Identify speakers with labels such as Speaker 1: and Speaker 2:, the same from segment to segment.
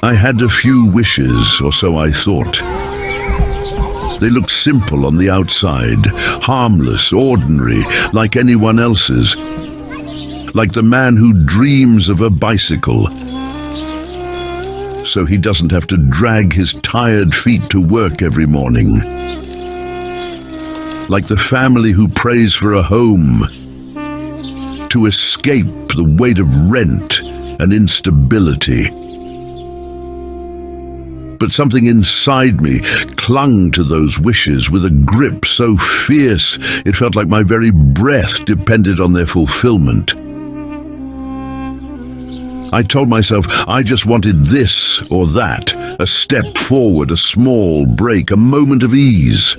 Speaker 1: I had a few wishes, or so I thought. They looked simple on the outside, harmless, ordinary, like anyone else's. Like the man who dreams of a bicycle, so he doesn't have to drag his tired feet to work every morning. Like the family who prays for a home, to escape the weight of rent and instability. But something inside me clung to those wishes with a grip so fierce it felt like my very breath depended on their fulfillment. I told myself I just wanted this or that, a step forward, a small break, a moment of ease.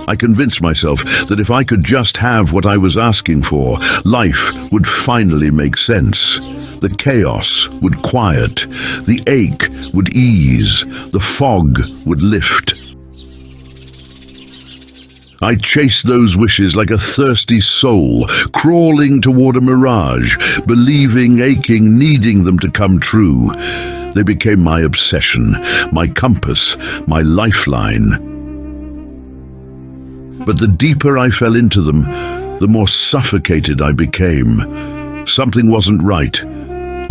Speaker 1: I convinced myself that if I could just have what I was asking for, life would finally make sense. The chaos would quiet, the ache would ease, the fog would lift. I chased those wishes like a thirsty soul, crawling toward a mirage, believing, aching, needing them to come true. They became my obsession, my compass, my lifeline. But the deeper I fell into them, the more suffocated I became. Something wasn't right.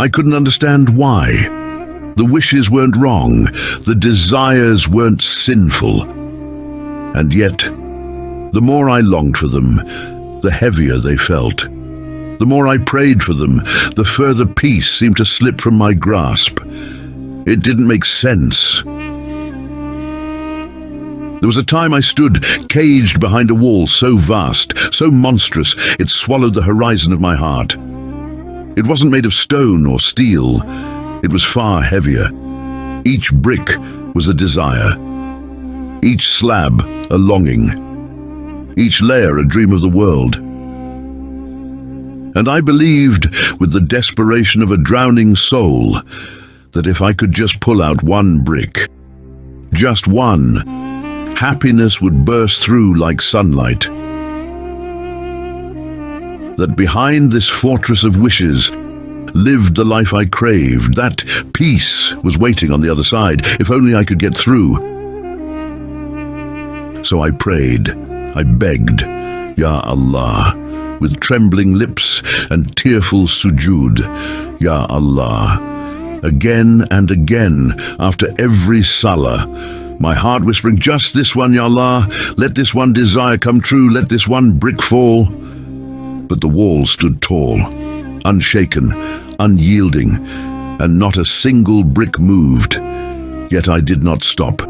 Speaker 1: I couldn't understand why. The wishes weren't wrong, the desires weren't sinful. And yet, the more I longed for them, the heavier they felt. The more I prayed for them, the further peace seemed to slip from my grasp. It didn't make sense. There was a time I stood caged behind a wall so vast, so monstrous, it swallowed the horizon of my heart. It wasn't made of stone or steel. It was far heavier. Each brick was a desire. Each slab a longing. Each layer a dream of the world. And I believed, with the desperation of a drowning soul, that if I could just pull out one brick, just one, happiness would burst through like sunlight. That behind this fortress of wishes lived the life I craved. That peace was waiting on the other side, if only I could get through. So I prayed. I begged, Ya Allah, with trembling lips and tearful sujood, Ya Allah. Again and again, after every salah, my heart whispering, just this one, Ya Allah, let this one desire come true, let this one brick fall. But the wall stood tall, unshaken, unyielding, and not a single brick moved. Yet I did not stop.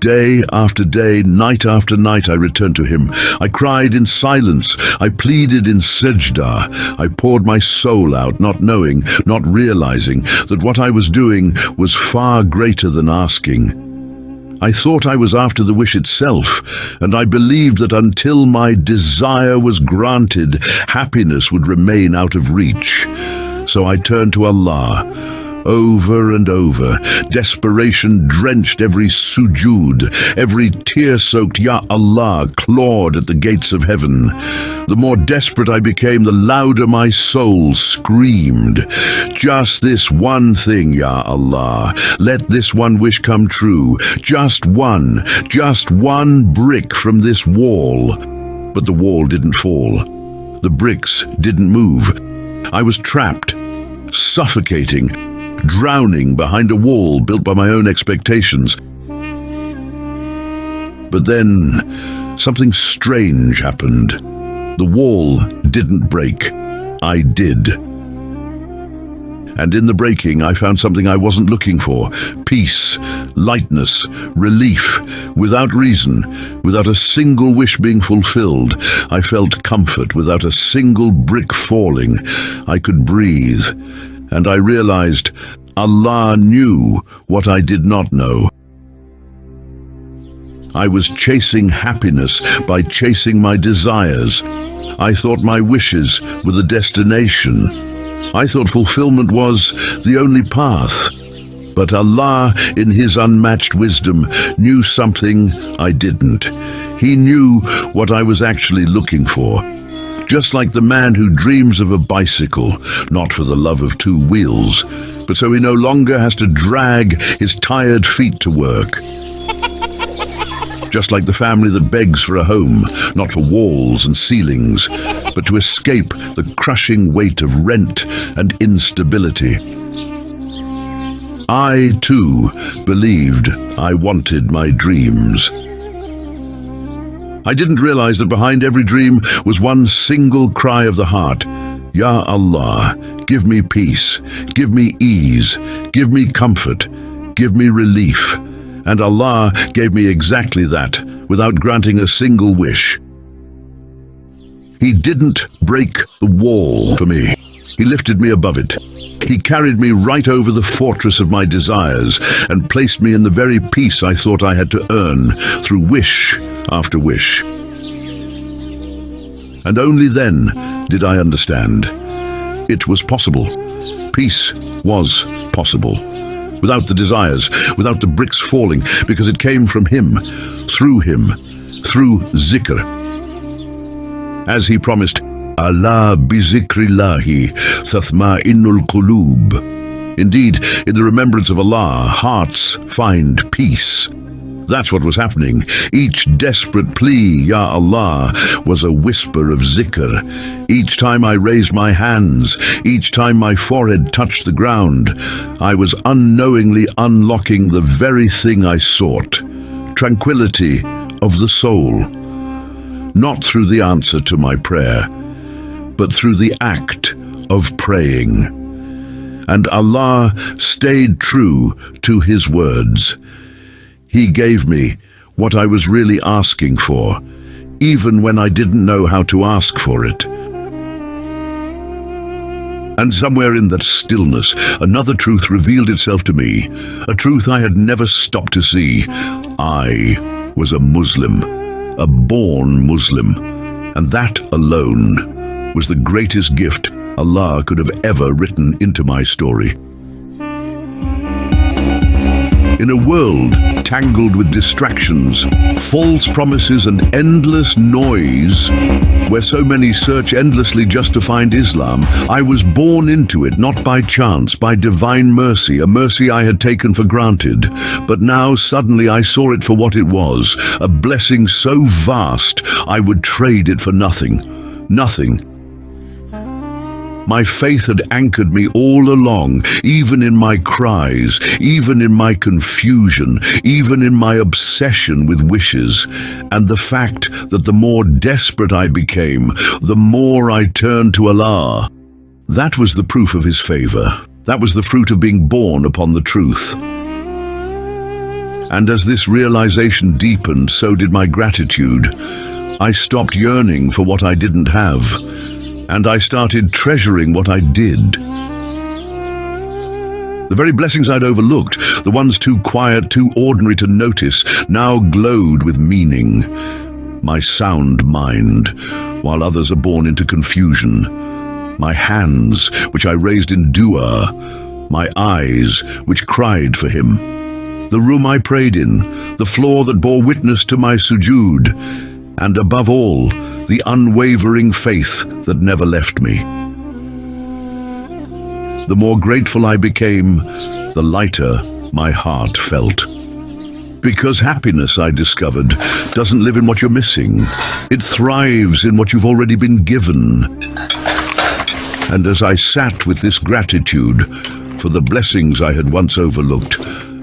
Speaker 1: Day after day, night after night, I returned to him. I cried in silence. I pleaded in sajda. I poured my soul out, not knowing, not realizing that what I was doing was far greater than asking. I thought I was after the wish itself, and I believed that until my desire was granted, happiness would remain out of reach. So I turned to Allah. Over and over, desperation drenched every sujood, every tear-soaked Ya Allah clawed at the gates of heaven. The more desperate I became, the louder my soul screamed. Just this one thing, Ya Allah. Let this one wish come true. Just one brick from this wall. But the wall didn't fall. The bricks didn't move. I was trapped, suffocating, drowning behind a wall built by my own expectations. But then, something strange happened. The wall didn't break. I did. And in the breaking, I found something I wasn't looking for. Peace, lightness, relief. Without reason, without a single wish being fulfilled, I felt comfort without a single brick falling. I could breathe. And I realized Allah knew what I did not know. I was chasing happiness by chasing my desires. I thought my wishes were the destination. I thought fulfillment was the only path. But Allah, in His unmatched wisdom, knew something I didn't. He knew what I was actually looking for. just like the man who dreams of a bicycle, not for the love of two wheels, but so he no longer has to drag his tired feet to work. Just like the family that begs for a home, not for walls and ceilings, but to escape the crushing weight of rent and instability. I, too, believed I wanted my dreams. I didn't realize that behind every dream was one single cry of the heart. Ya Allah, give me peace, give me ease, give me comfort, give me relief. And Allah gave me exactly that, without granting a single wish. He didn't break the wall for me. He lifted me above it. He carried me right over the fortress of my desires and placed me in the very peace I thought I had to earn through wish after wish. And only then did I understand. It was possible. Peace was possible. Without the desires, without the bricks falling, because it came from Him, through dhikr. As He promised, Allah bizikrillahi tatma'innul qulub. Indeed, in the remembrance of Allah, hearts find peace. That's what was happening. Each desperate plea, Ya Allah, was a whisper of zikr. Each time I raised my hands, each time my forehead touched the ground, I was unknowingly unlocking the very thing I sought, tranquility of the soul. Not through the answer to my prayer, but through the act of praying. And Allah stayed true to His words. He gave me what I was really asking for, even when I didn't know how to ask for it. And somewhere in that stillness, another truth revealed itself to me, a truth I had never stopped to see. I was a Muslim, a born Muslim, and that alone was the greatest gift Allah could have ever written into my story. In a world tangled with distractions, false promises and endless noise, where so many search endlessly just to find Islam, I was born into it, not by chance, by divine mercy, a mercy I had taken for granted. But now suddenly I saw it for what it was, a blessing so vast I would trade it for nothing. Nothing. My faith had anchored me all along, even in my cries, even in my confusion, even in my obsession with wishes. And the fact that the more desperate I became, the more I turned to Allah. That was the proof of His favor. That was the fruit of being born upon the truth. And as this realization deepened, so did my gratitude. I stopped yearning for what I didn't have, and I started treasuring what I did. The very blessings I'd overlooked, the ones too quiet, too ordinary to notice, now glowed with meaning. My sound mind, while others are born into confusion. My hands, which I raised in dua. My eyes, which cried for Him. The room I prayed in, the floor that bore witness to my sujood. And above all, the unwavering faith that never left me. The more grateful I became, the lighter my heart felt. Because happiness, I discovered, doesn't live in what you're missing. It thrives in what you've already been given. And as I sat with this gratitude for the blessings I had once overlooked,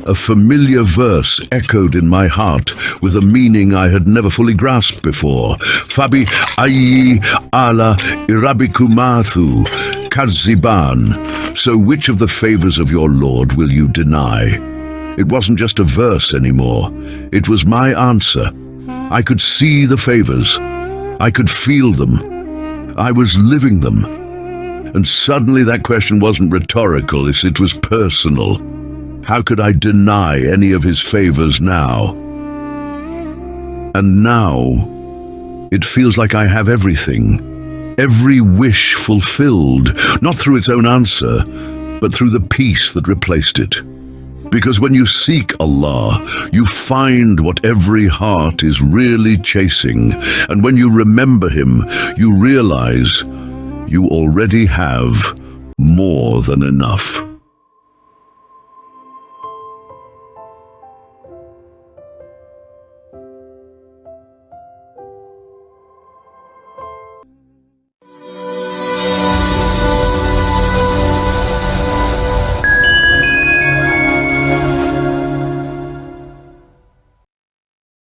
Speaker 1: a familiar verse echoed in my heart with a meaning I had never fully grasped before. Fabi ayi ala irabikumathu kaziban. So which of the favors of your Lord will you deny? It wasn't just a verse anymore. It was my answer. I could see the favors. I could feel them. I was living them. And suddenly that question wasn't rhetorical, it was personal. How could I deny any of His favors now? And now, it feels like I have everything. Every wish fulfilled, not through its own answer, but through the peace that replaced it. Because when you seek Allah, you find what every heart is really chasing. And when you remember Him, you realize you already have more than enough.